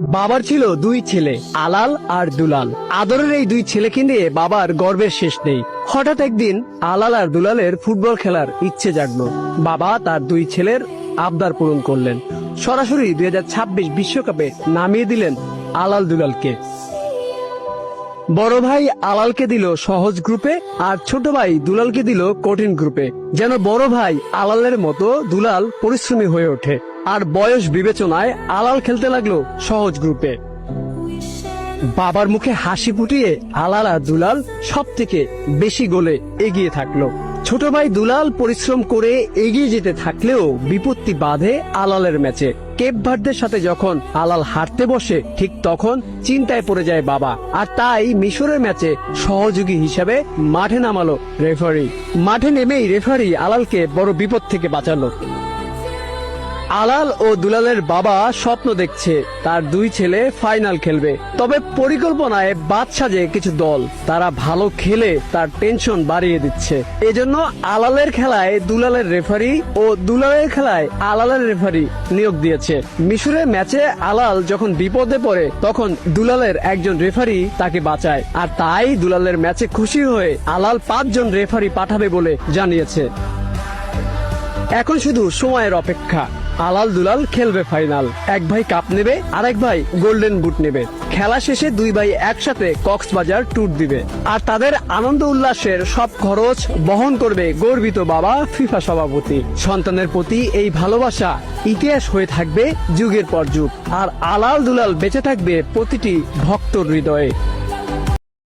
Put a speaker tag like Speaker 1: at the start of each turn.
Speaker 1: বাবার ছিল দুই ছেলে, আলাল আর দুলাল। আদরের এই দুই ছেলেকে নিয়ে বাবার গর্বের শেষ নেই। হঠাৎ একদিন আলাল আর দুলালের ফুটবল খেলার ইচ্ছে জাগলো। বাবা তার দুই ছেলের আবদার পূরণ করলেন। সরাসরি 2026 বিশ্বকাপে নামিয়ে দিলেন আলাল দুলালকে। বড় ভাই আলালকে দিল সহজ গ্রুপে, আর ছোট ভাই দুলালকে দিল কঠিন গ্রুপে, যেন বড় ভাই আলালের মতো দুলাল পরিশ্রমী হয়ে ওঠে। আর বয়স বিবেচনায় আলাল খেলতে লাগলো সহজ গ্রুপে। বাবার মুখে হাসি ফুটিয়ে আলাল আর দুলাল সব থেকে বেশি গোলে এগিয়ে থাকলো। ছোট ভাই দুলাল পরিশ্রম করে এগিয়ে যেতে থাকলেও বিপত্তি বাধে আলালের ম্যাচে। কেপ ভার্দের সাথে যখন আলাল হারতে বসে, ঠিক তখন চিন্তায় পড়ে যায় বাবা। আর তাই মিশরের ম্যাচে সহযোগী হিসেবে মাঠে নামালো রেফারি। মাঠে নেমেই রেফারি আলালকে বড় বিপদ থেকে বাঁচালো। আলাল ও দুলালের বাবা স্বপ্ন দেখছে তার দুই ছেলে ফাইনাল খেলবে, তবে পরিকল্পনায় বাদ সাজে কিছু দল। তারা ভালো খেলে তার টেনশন বাড়িয়ে দিচ্ছে। এজন্য আলালের খেলায় দুলালের রেফারি ও দুলালের খেলায় আলালের রেফারি নিয়োগ দিয়েছে। মিশরের ম্যাচে আলাল যখন বিপদে পড়ে, তখন দুলালের একজন রেফারি তাকে বাঁচায়। আর তাই দুলালের ম্যাচে খুশি হয়ে আলাল 5 জন রেফারি পাঠাবে বলে জানিয়েছে। এখন শুধু সময়ের অপেক্ষা। আলাল দুলাল খেলবে ফাইনাল। এক ভাই কাপ নেবে, আরেক ভাই গোল্ডেন বুট নেবে। খেলা শেষে দুই ভাই একসাথে কক্সবাজার ট্যুর দিবে। আর তাদের আনন্দ উল্লাসের সব খরচ বহন করবে গর্বিত বাবা ফিফা সভাপতি। সন্তানের প্রতি এই ভালোবাসা ইতিহাস হয়ে থাকবে যুগের পর যুগ। আর আলাল দুলাল বেঁচে থাকবে প্রতিটি ভক্তর হৃদয়ে।